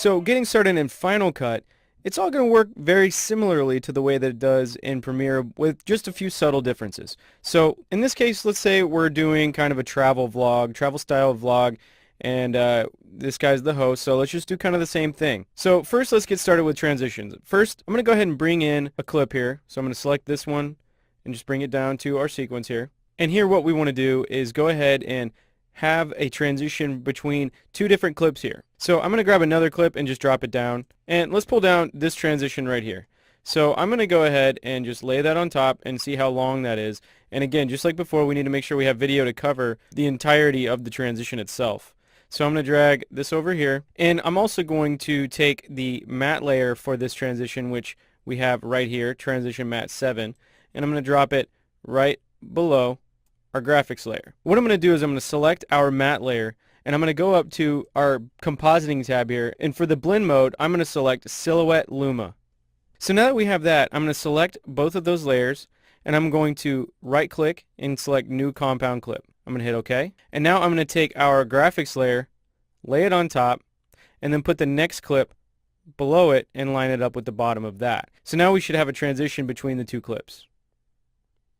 So getting started in Final Cut, it's all going to work very similarly to the way that it does in Premiere with just a few subtle differences. So in this case, let's say we're doing kind of a travel vlog, travel style vlog, and this guy's the host, so let's just do kind of the same thing. So first let's get started with transitions. First, I'm going to go ahead and bring in a clip here. So I'm going to select this one and just bring it down to our sequence here. And here what we want to do is go ahead and have a transition between two different clips here. So I'm going to grab another clip and just drop it down. And let's pull down this transition right here. So I'm going to go ahead and just lay that on top and see how long that is. And again, just like before, we need to make sure we have video to cover the entirety of the transition itself. So I'm going to drag this over here. And I'm also going to take the matte layer for this transition, which we have right here, transition matte 7. And I'm going to drop it right below our graphics layer. What I'm going to do is I'm going to select our matte layer and I'm going to go up to our compositing tab here, and for the blend mode I'm going to select Silhouette Luma. So now that we have that, I'm going to select both of those layers and I'm going to right click and select New Compound Clip. I'm going to hit OK, and now I'm going to take our graphics layer, lay it on top, and then put the next clip below it and line it up with the bottom of that. So now we should have a transition between the two clips.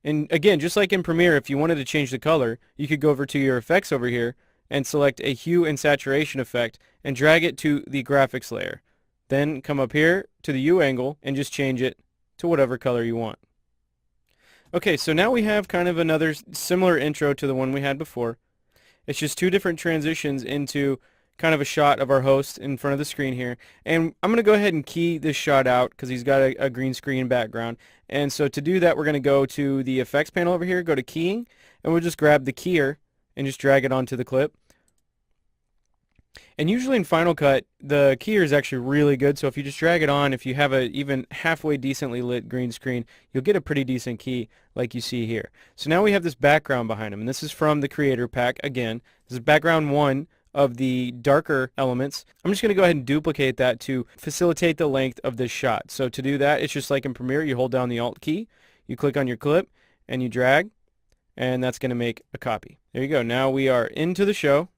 And again, just like in Premiere, if you wanted to change the color, you could go over to your effects over here and select a hue and saturation effect and drag it to the graphics layer. Then come up here to the U angle and just change it to whatever color you want. Okay, so now we have kind of another similar intro to the one we had before. It's just two different transitions into kind of a shot of our host in front of the screen here. And I'm going to go ahead and key this shot out because he's got a green screen background. And so to do that, we're going to go to the effects panel over here, go to keying, and we'll just grab the keyer and just drag it onto the clip. And usually in Final Cut, the keyer is actually really good, so if you just drag it on, if you have a even halfway decently lit green screen, you'll get a pretty decent key like you see here. So now we have this background behind him, and this is from the Creator Pack. Again, this is background 1 of the darker elements. I'm just going to go ahead and duplicate that to facilitate the length of this shot. So to do that, it's just like in Premiere, you hold down the Alt key, you click on your clip, and you drag, and that's going to make a copy. There you go. Now we are into the show.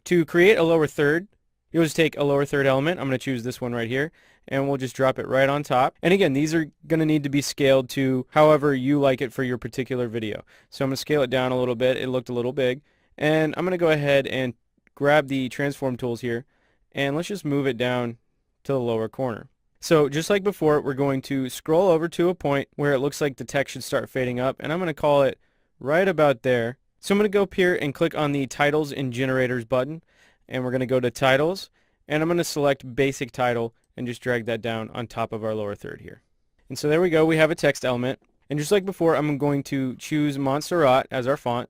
To create a lower third, you'll just take a lower third element. I'm going to choose this one right here, and we'll just drop it right on top. And again, these are going to need to be scaled to however you like it for your particular video. So I'm going to scale it down a little bit. It looked a little big. And I'm going to go ahead and grab the transform tools here, and let's just move it down to the lower corner. So just like before, we're going to scroll over to a point where it looks like the text should start fading up, and I'm going to call it right about there. So I'm going to go up here and click on the Titles and Generators button, and we're going to go to Titles, and I'm going to select Basic Title and just drag that down on top of our lower third here. And so there we go, we have a text element. And just like before, I'm going to choose Montserrat as our font,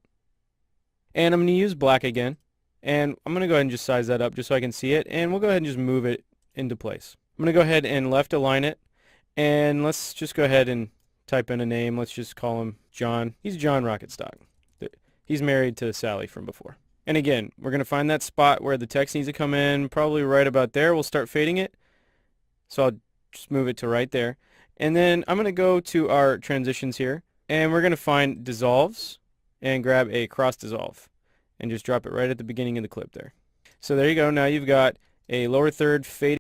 and I'm going to use black again. And I'm going to go ahead and just size that up just so I can see it, and we'll go ahead and just move it into place. I'm going to go ahead and left align it, and let's just go ahead and type in a name. Let's just call him John. He's John Rocketstock. He's married to Sally from before. And again, we're going to find that spot where the text needs to come in, probably right about there. We'll start fading it. So I'll just move it to right there. And then I'm going to go to our transitions here, and we're going to find dissolves and grab a cross dissolve and just drop it right at the beginning of the clip there. So there you go. Now you've got a lower third fade